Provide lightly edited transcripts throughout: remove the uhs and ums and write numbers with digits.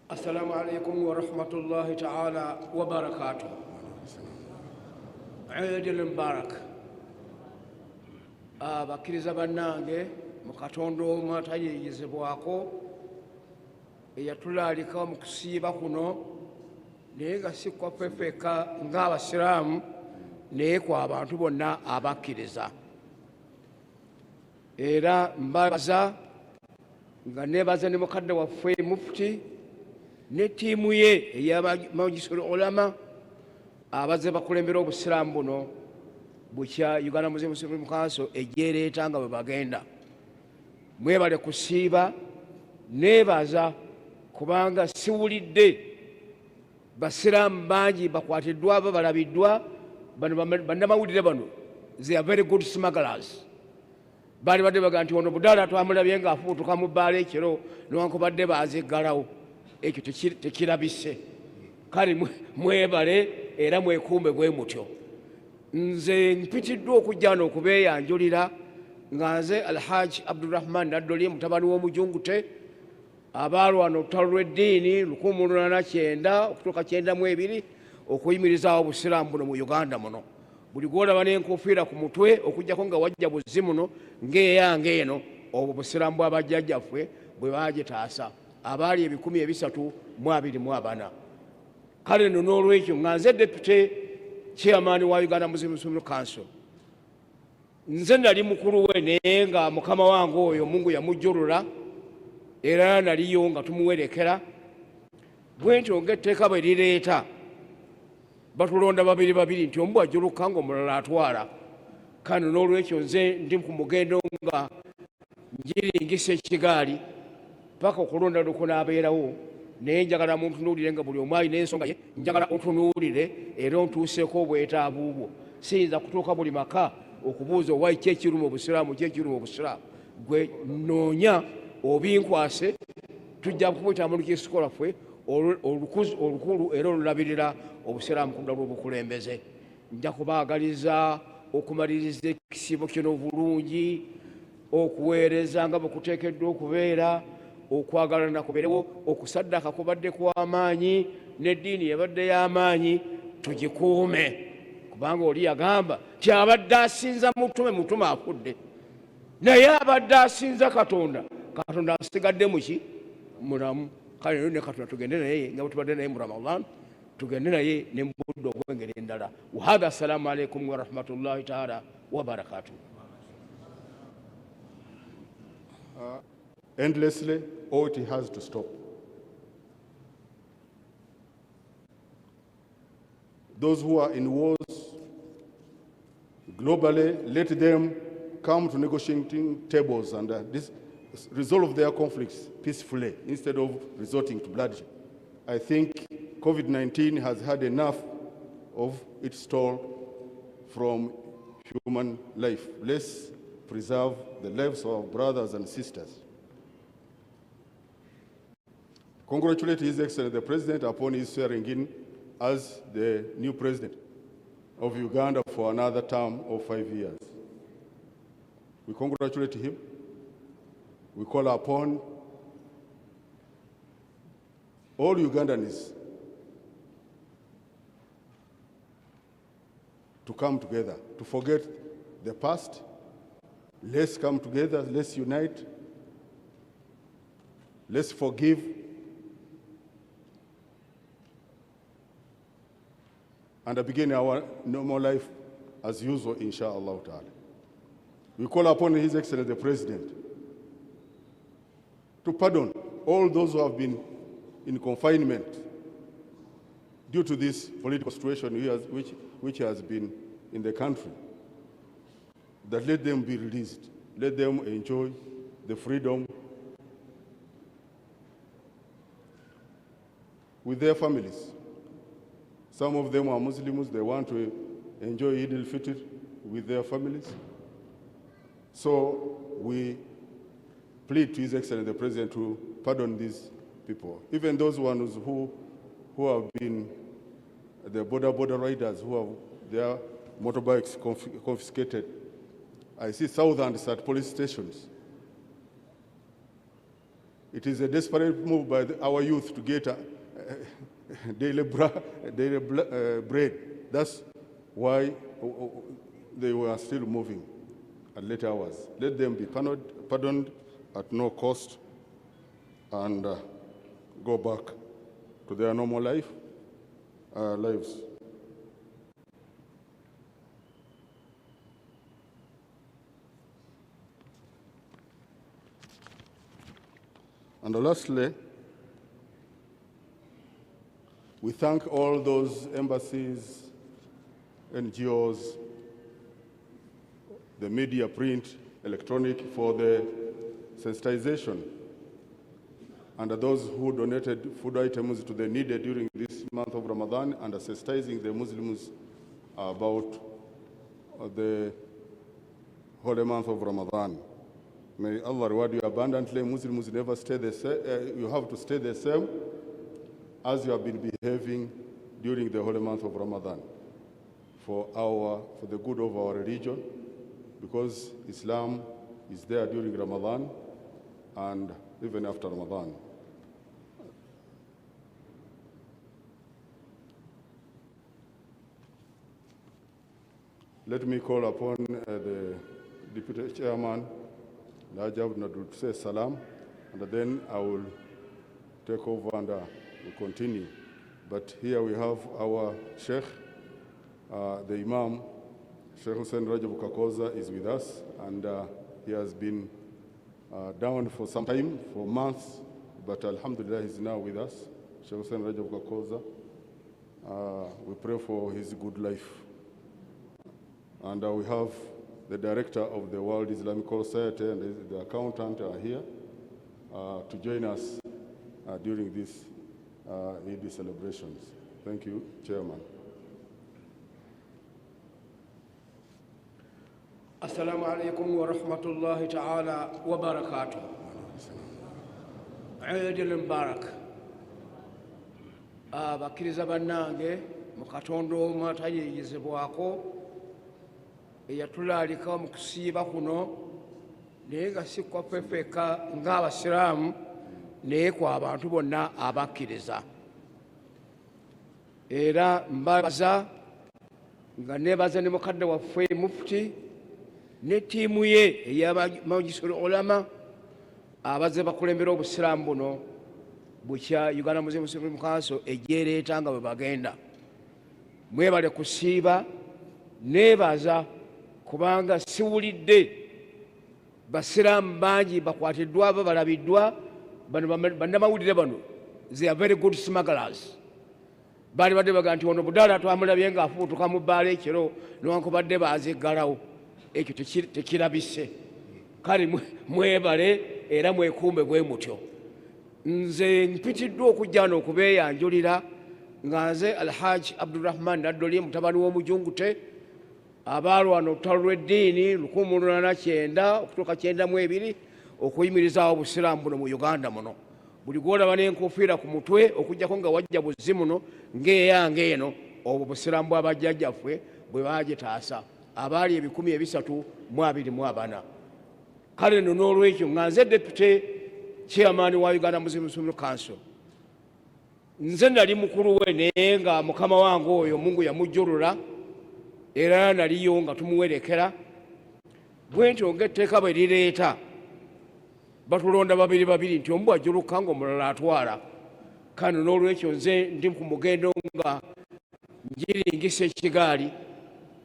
Assalamu alaikum wa rahmatullahi ta'ala wa barakatuh. Eid al-Mubarak. Bakkiriza bannange mu Katonda omu atayigizibwako eyatulaalika mu kusiiba kuno naye nga si kwaffe ffekka ng'Abasiraamu naye kwa abantu bonna abakkiriza. Era mbabaza nga neebaza ne mukadde waffe Mufti ne ttiimu ye ey'Amajlisul Ulama abazze bakulembera Obusiraamu buno bukya Uganda Muslim Council ejjeereeta nga bwe bagenda. Mwebale kusiiba, neebaza kubanga siwulidde Basiraamu bangi bakwatiddwa balabiddwa bannamawulire bano. They are very good smugglers. Baali badde baga nti ono budaala twamulabye ng'afubutuka mu bbaala ekiro newankubadde baaziggalawo. Ekyo tekirabise. Kale mwebale era mwekuume bwe mutyo. Nze mpitiddwa okujja wano okubeeyanjulira nga nze Alhaji Abdurrahman Naddoli mutabani w'Omujungute abaalwana olutalo lw'eddiini 1809 okutuuka 92 okuyimirizaawo Obusiraamu buno mu Uganda muno. Buli gw'olaba n'enkuufiira ku mutwe okujjako nga wajja buzzi muno ng'eyange eno obwo Busiraamu bw'abajjajjaffe bwe baagitaasa abaali 324. Kale nno n'olwekyo nga nze Deputy Chairman wa Uganda Muslim Council, nze nali mukulu we naye nga mukama wange oyo Mungu yamujjulula era naliyo nga tumuwerekera bwe ntyo ng'etteeka bwe lireeta batulonda babiri nti omu ajuluka ng'omulala atwala. Kano n'olwekyo nze ndi ku mugendo nga njiringisa ekigaali paka okulonda lukunaabeerawo naye njagala muntunuulire nga buli omu alina ensonga ye njagala ontunuulire era ontuuseeko obwetaavu bwo. Siyinza kutuuka buli maka okubuuza oba ki ekiruma Obusiraamu ki ekiruma Obusiraamu. Gwe noonya obinkwase tujja kukuyita mu lukiiko lwaffe olukulu era olulabirira Obusiraamu ku ddala obukulembeze. Nja kubaagaliza okumaliriza ekisiibo kino obulungi, okuweereza nga bwe kuteekeddwa okubeera, okwagalana kubeerewo, okusaddaka kubadde kw'amaanyi n'eddiini yabadde y'amaanyi, tugikuume kubanga oli yagamba nti abadde asinza mutume afudde naye abadde asinza Katonda asigadde muki mulamu. Kale ne Katonda tugende naye nga bwe tubadde naye mu Ramadan, tugende naye ne mu budde obw'engeri endala. Wa hadha assalamu alaikum wa rahmatullahi taala wa barakatuh. Endlessly, or it has to stop. Those who are in wars globally, let them come to negotiating tables and resolve their conflicts peacefully instead of resorting to bloodshed. I think COVID-19 has had enough of its toll from human life. Let's preserve the lives of our brothers and sisters. Congratulate His Excellency the President upon his swearing in as the new President of Uganda for another term of 5 years. We congratulate him. We call upon all Ugandans to come together, to forget the past. Let's come together, let's unite, let's forgive, and begin our normal life as usual, inshallah ta'ala. We call upon His Excellency the President to pardon all those who have been in confinement due to this political situation which has been in the country, that let them be released, let them enjoy the freedom with their families. Some of them are Muslims, they want to enjoy Eid al-Fitr with their families. So we plead to His Excellency the President to pardon these people. Even those ones who have been the border riders who have their motorbikes confiscated. I see thousands at police stations. It is a desperate move by our youth to get daily bread. That's why they were still moving at late hours. Let them be pardoned at no cost and go back to their normal lives. And lastly, we thank all those embassies, NGOs, the media, print, electronic, for the sensitization, and those who donated food items to the needed during this month of Ramadan, and sensitizing the Muslims about the holy month of Ramadan. May Allah reward you abundantly. Muslims never stay the same. You have to stay the same as you have been behaving during the holy month of Ramadan for the good of our religion, because Islam is there during Ramadan and even after Ramadan. Let me call upon the Deputy Chairman, Najab Nadul, to say salam, and then I will take over and we'll continue. But here we have our Sheikh, the Imam, Sheikh Hussein Rajab Kakoza is with us, and he has been down for some time, for months, but Alhamdulillah he's now with us. Sheikh Hussein Rajab Kakoza, we pray for his good life. And we have the director of the World Islamic Society and the accountant are here to join us during these Eid celebrations. Thank you, Chairman. Assalamu alaikum wa rahmatullahi ta'ala wa barakatuh. Eid al-Mubarak. Bakiriza bannange mu Katonda omu atayigizibwako eyatulaalika mu kusiiba kuno, naye nga si kwa ffeffeka ng'Abasiraamu, naye kwa abantu bonna abakkiriza. Era mbabaza nga neebaza ne mukadde waffe Mufti ne ttiimu ye ey'Amajlisul Ulama abazze bakulembera Obusiraamu buno bukya Uganda Muslim Council egy'ereeta nga bwe bagenda. Mwebale kusiiba, neebaza kubanga siwulidde Basiraamu bangi bakwatiddwa balabiddwa. Bannamawulire bano, they are very good smugglers. Baali badde baga nti ono budaala twamulabye ng'afubutuka mu bbaala ekiro newankubadde baaziggalawo. Ekyo tekirabise. Kale mwebale era mwekuume bwe mutyo. Nze mpitiddwa okujja wano okubeeyanjulira nga nze Alhaji Abdurrahman Naddoli, mutabani w'Omujungute, abaalwana olutalo lw'eddiini 1809 okutuuka 92 okuyimirizaawo Obusiraamu buno mu Uganda muno. Buli gw'olaba n'enkofiira ku mutwe okujjako nga wajja buzzi muno ng'eyange eno, obwo Busiraamu bw'abajjajjaffe bwe baagitaasa abaali 324. Kale nno n'olwekyo nga nze Deputy Chairman wa Uganda Muslim Council, nze nali mukulu we naye nga mukama wange oyo Mungu yamujjulula era naliyo nga tumuwerekera. Bwe ntyo ng'etteeka bwe lireeta batulonda babiri nti omu ajuluka ng'omulala atwala. Kano n'olwekyo nze ndi ku mugendo nga njiringisa ekigaali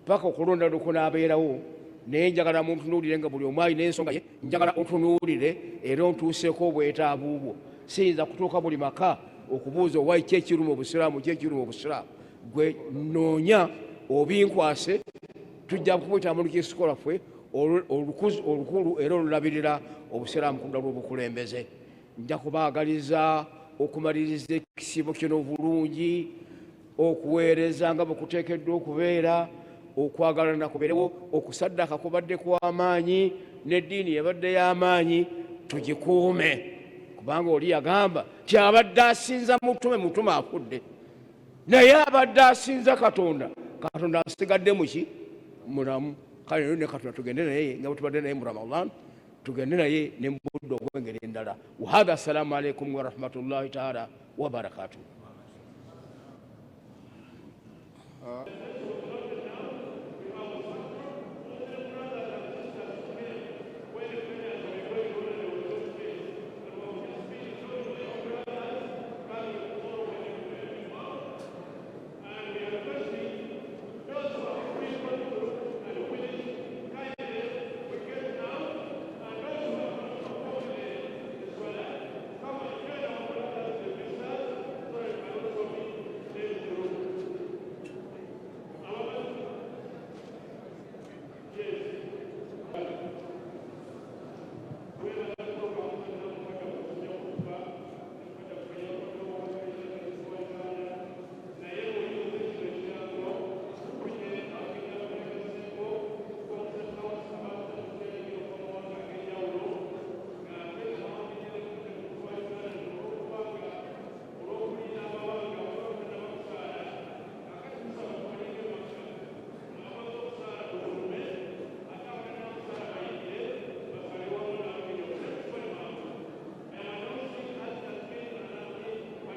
paka okulonda lukunaabeerawo, naye njagala muntunuulire nga buli omu alina ensonga ye, njagala ontunuulire era ontuuseeko obwetaavu bwo. Siyinza kutuuka buli maka okubuuza owayi ki ekiruma Obusiraamu, ki ekiruma Obusiraamu. Gwe noonya obinkwase, tujja kubuyitamu lukiiko lwaffe olukulu era olulabirira Obusiraamu ku ludda lw'obukulembeze. Nja kubaagaliza okumaliriza ekisiibo kino obulungi, okuweereza nga bwe kuteekeddwa okubeera, okwagalana kubeerewo, okusaddaaka kubadde kw'amaanyi, n'eddiini yabadde y'amaanyi, tugikuume. Kubanga oli yagamba nti abadde asinza mutume afudde, naye abadde asinza Katonda asigadde muki? Mulamu. Kale ne Katonda tugende naye nga bwe tubadde naye mu Ramadan, tugende naye ne mu budde engeri endala. Wahadha, assalamu alaikum warahmatullahi taala wabarakatuh.